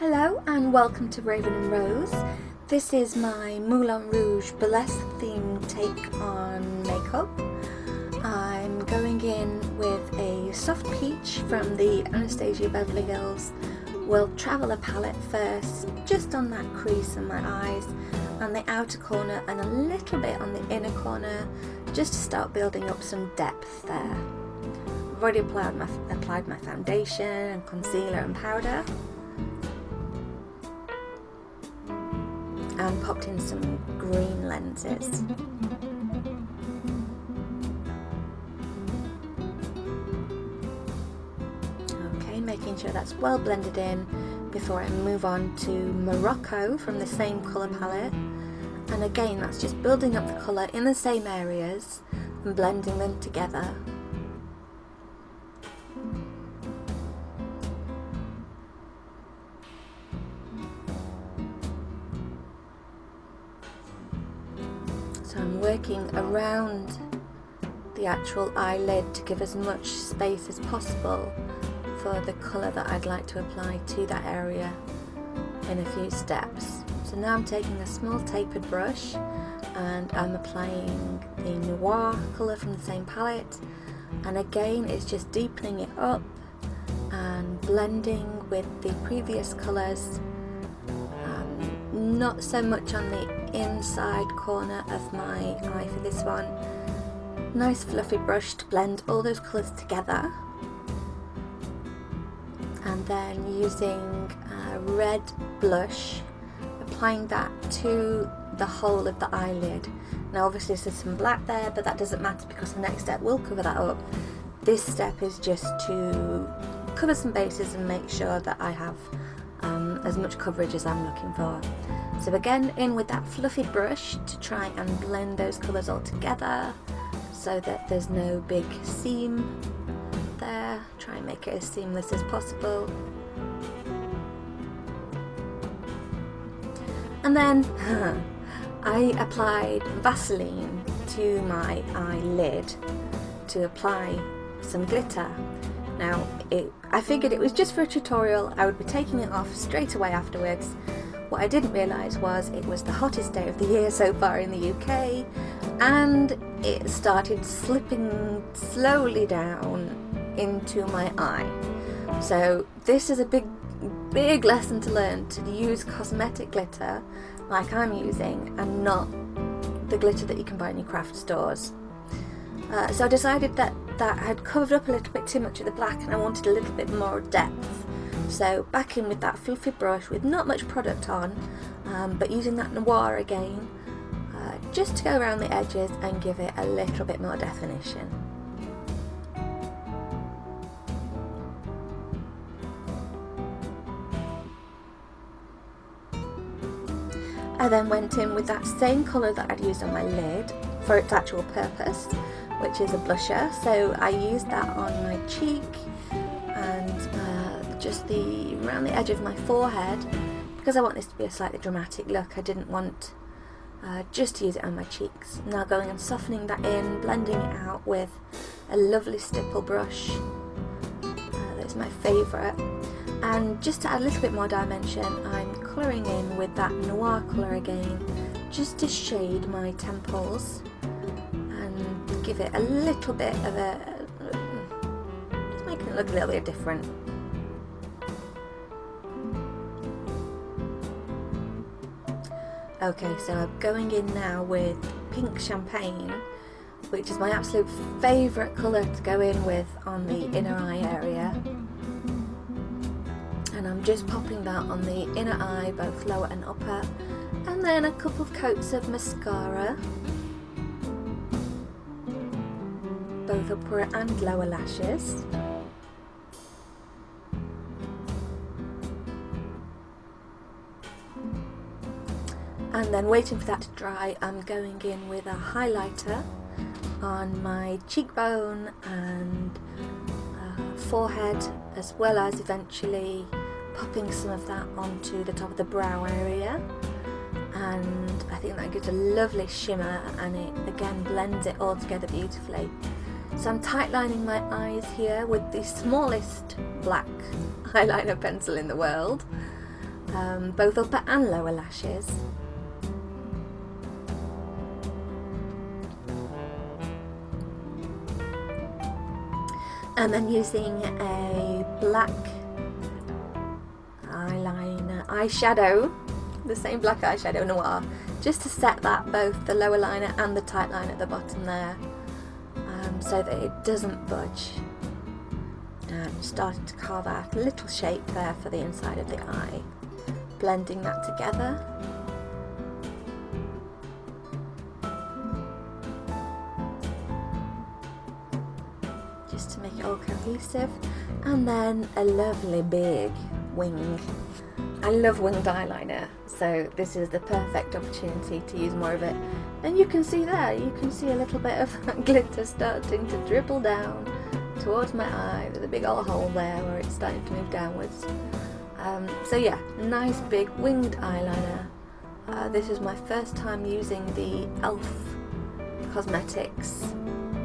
Hello and welcome to Raven and Rose. This is my Moulin Rouge Burlesque themed take on makeup. I'm going in with a soft peach from the Anastasia Beverly Hills World Traveller palette first, just on that crease in my eyes and the outer corner and a little bit on the inner corner, just to start building up some depth there. I've already applied my foundation and concealer and powder, and popped in some green lenses. Okay, making sure that's well blended in before I move on to Morroco from the same colour palette. And again, that's just building up the colour in the same areas and blending them together. So I'm working around the actual eyelid to give as much space as possible for the colour that I'd like to apply to that area in a few steps. So now I'm taking a small tapered brush and I'm applying the Noir colour from the same palette, and again it's just deepening it up and blending with the previous colours. Not so much on the inside corner of my eye for this one. Nice fluffy brush to blend all those colours together, and then using a red blush, applying that to the whole of the eyelid. Now obviously there's some black there, but that doesn't matter because the next step will cover that up. This step is just to cover some bases and make sure that I have as much coverage as I'm looking for. So again, in with that fluffy brush to try and blend those colours all together so that there's no big seam there. Try and make it as seamless as possible. And then I applied Vaseline to my eyelid to apply some glitter. Now, I figured it was just for a tutorial, I would be taking it off straight away afterwards. What I didn't realise was it was the hottest day of the year so far in the UK, and it started slipping slowly down into my eye. So this is a big lesson to learn, to use cosmetic glitter like I'm using and not the glitter that you can buy in your craft stores. So I decided that had covered up a little bit too much of the black and I wanted a little bit more depth. So back in with that fluffy brush with not much product on, but using that Noir again, just to go around the edges and give it a little bit more definition. I then went in with that same colour that I'd used on my lid for its actual purpose, which is a blusher. So I used that on my cheek and just around the edge of my forehead, because I want this to be a slightly dramatic look. I didn't want just to use it on my cheeks. Now going and softening that in, blending it out with a lovely stipple brush. That's my favourite. And just to add a little bit more dimension, I'm colouring in with that Noir colour again, just to shade my temples and give it a little bit of just making it look a little bit different. Okay, so I'm going in now with Pink Champagne, which is my absolute favourite colour to go in with on the inner eye area. And I'm just popping that on the inner eye, both lower and upper, and then a couple of coats of mascara, both upper and lower lashes. And then waiting for that to dry, I'm going in with a highlighter on my cheekbone and forehead, as well as eventually popping some of that onto the top of the brow area. And I think that gives a lovely shimmer and it again blends it all together beautifully. So I'm tightlining my eyes here with the smallest black eyeliner pencil in the world. both upper and lower lashes. And then using a black eyeshadow, the same black eyeshadow Noir, just to set that, both the lower liner and the tight line at the bottom there, so that it doesn't budge. And starting to carve out a little shape there for the inside of the eye, blending that together. Just to make it all cohesive. And then a lovely big wing. I love winged eyeliner, so this is the perfect opportunity to use more of it. And you can see there, you can see a little bit of glitter starting to dribble down towards my eye. There's a big old hole there where it's starting to move downwards. So yeah, nice big winged eyeliner. This is my first time using the e.l.f. Cosmetics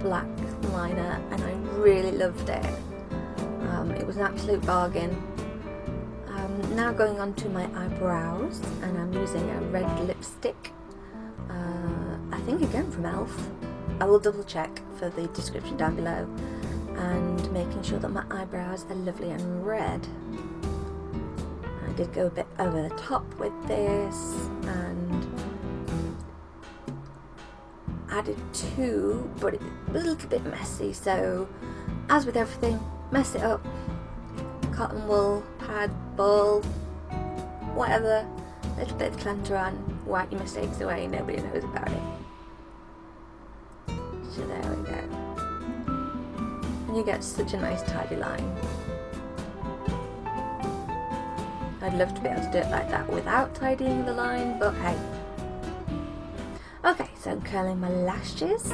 black liner, and I really loved it. It was an absolute bargain. Now going on to my eyebrows, and I'm using a red lipstick, I think again from e.l.f. I will double check for the description down below, and making sure that my eyebrows are lovely and red. I did go a bit over the top with this and added two, but it was a little bit messy, so as with everything, mess it up. Cotton wool, pad, ball, whatever, a little bit of cleanser on, wipe your mistakes away, nobody knows about it. So there we go. And you get such a nice tidy line. I'd love to be able to do it like that without tidying the line, but hey. Okay, so I'm curling my lashes,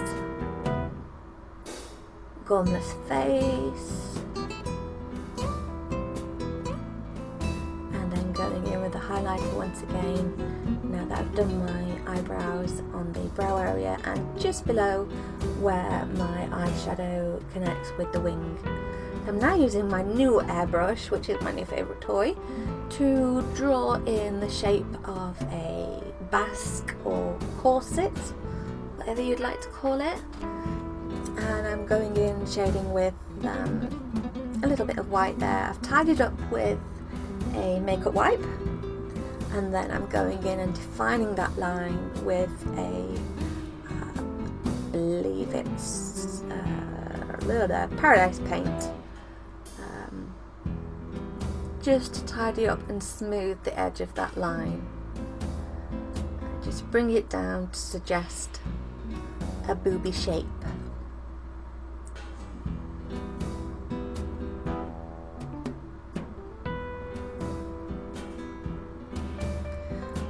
gormless face, and then going in with the highlighter once again, now that I've done my eyebrows on the brow area and just below where my eyeshadow connects with the wing. I'm now using my new airbrush, which is my new favourite toy, to draw in the shape of a basque or corset, whatever you'd like to call it. And I'm going in shading with a little bit of white there. I've tied it up with a makeup wipe, and then I'm going in and defining that line with a, I believe it's Paradise paint, just to tidy up and smooth the edge of that line. Just bring it down to suggest a booby shape.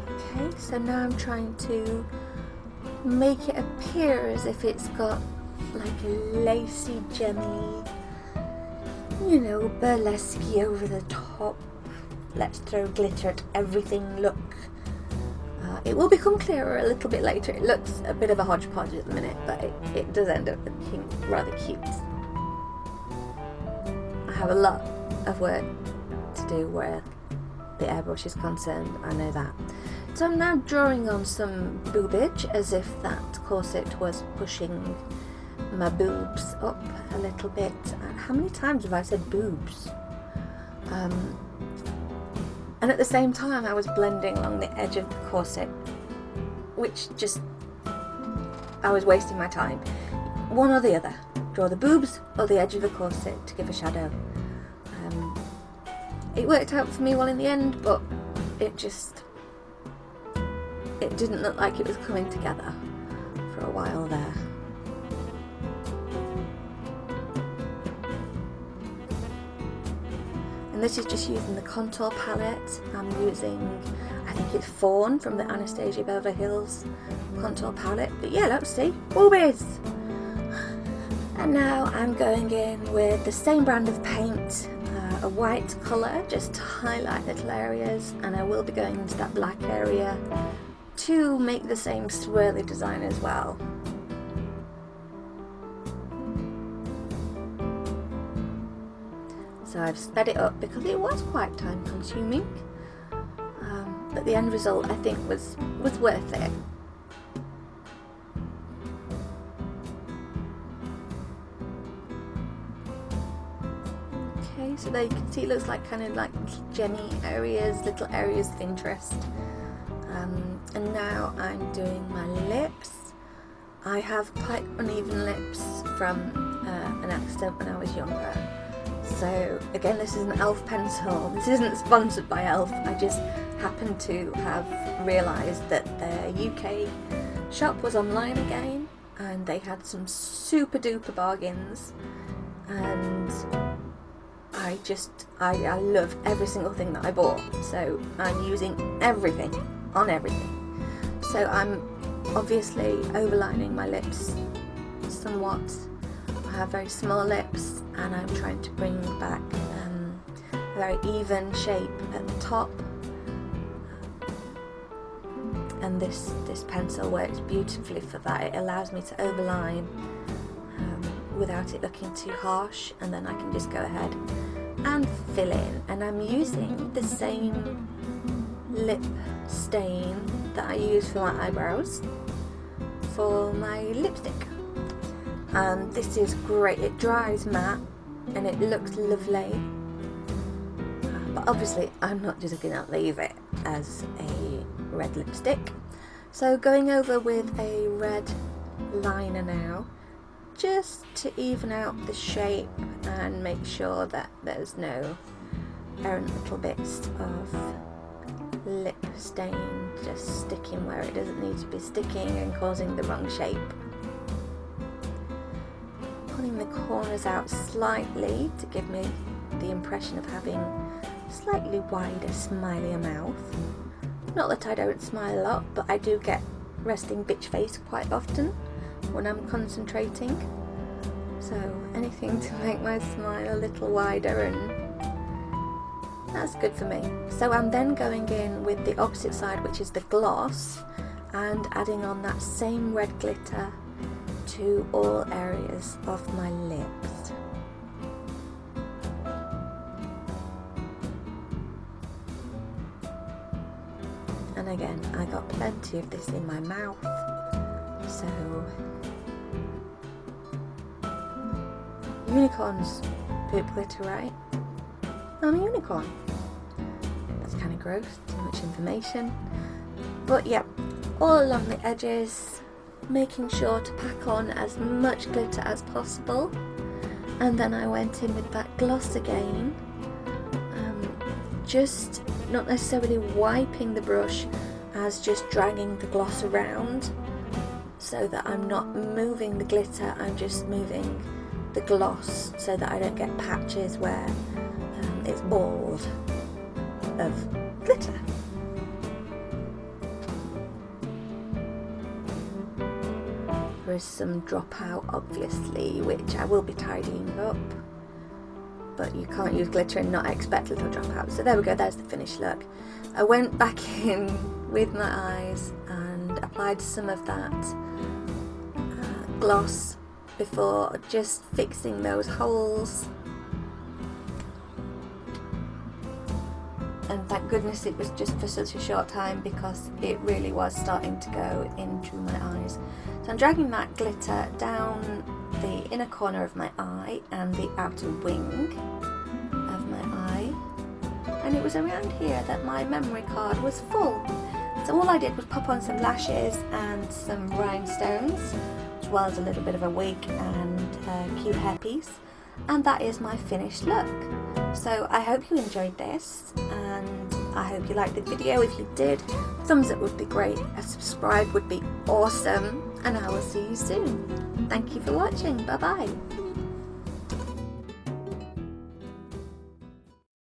Okay, so now I'm trying to make it appear as if it's got like a lacy, gemmy, you know, burlesque over the top, let's throw glitter at everything look. It will become clearer a little bit later. It looks a bit of a hodgepodge at the minute, but it does end up looking rather cute. I have a lot of work to do where the airbrush is concerned, I know that. So I'm now drawing on some boobage as if that corset was pushing my boobs up a little bit. How many times have I said boobs? And at the same time I was blending along the edge of the corset, which just, I was wasting my time. One or the other. Draw the boobs or the edge of the corset to give a shadow. It worked out for me well in the end, but it didn't look like it was coming together for a while there. And this is just using the contour palette. I'm using, I think it's Fawn from the Anastasia Beverly Hills contour palette. But yeah, let's see, boobies! And now I'm going in with the same brand of paint, a white colour, just to highlight little areas, and I will be going into that black area to make the same swirly design as well. So I've sped it up because it was quite time consuming. but the end result I think was worth it. Okay, so there you can see it looks like kind of like gemmy areas, little areas of interest. And now I'm doing my lips. I have quite uneven lips from an accident when I was younger. So again, this is an e.l.f. pencil. This isn't sponsored by e.l.f. I just happened to have realised that their UK shop was online again, and they had some super duper bargains, and I love every single thing that I bought, so I'm using everything on everything. So I'm obviously overlining my lips somewhat. I have very small lips, and I'm trying to bring back a very even shape at the top. And this pencil works beautifully for that. It allows me to overline without it looking too harsh, and then I can just go ahead and fill in. And I'm using the same lip stain that I use for my eyebrows for my lipstick. And this is great. It dries matte and it looks lovely. But obviously I'm not just going to leave it as a red lipstick. So going over with a red liner now, just to even out the shape and make sure that there's no errant little bits of lip stain just sticking where it doesn't need to be sticking and causing the wrong shape. Pulling the corners out slightly to give me the impression of having a slightly wider, smilier mouth. Not that I don't smile a lot, but I do get resting bitch face quite often when I'm concentrating. So anything to make my smile a little wider, and that's good for me. So I'm then going in with the opposite side, which is the gloss, and adding on that same red glitter to all areas of my lips. And again, I got plenty of this in my mouth, so unicorns poop glitter, right? I'm a unicorn. That's kind of gross, too much information. But yeah, all along the edges, making sure to pack on as much glitter as possible. And then I went in with that gloss again, just not necessarily wiping the brush as just dragging the gloss around, so that I'm not moving the glitter, I'm just moving the gloss so that I don't get patches where it's bald of glitter. There is some dropout obviously, which I will be tidying up, but you can't use glitter and not expect a little dropout. So there we go, there's the finished look. I went back in with my eyes and applied some of that gloss before just fixing those holes. And thank goodness it was just for such a short time, because it really was starting to go into my eyes. So I'm dragging that glitter down the inner corner of my eye and the outer wing of my eye, and it was around here that my memory card was full. So all I did was pop on some lashes and some rhinestones, as well as a little bit of a wig and a cute hairpiece, and that is my finished look. So I hope you enjoyed this, and I hope you liked the video. If you did, thumbs up would be great, a subscribe would be awesome, and I will see you soon. Thank you for watching. Bye bye.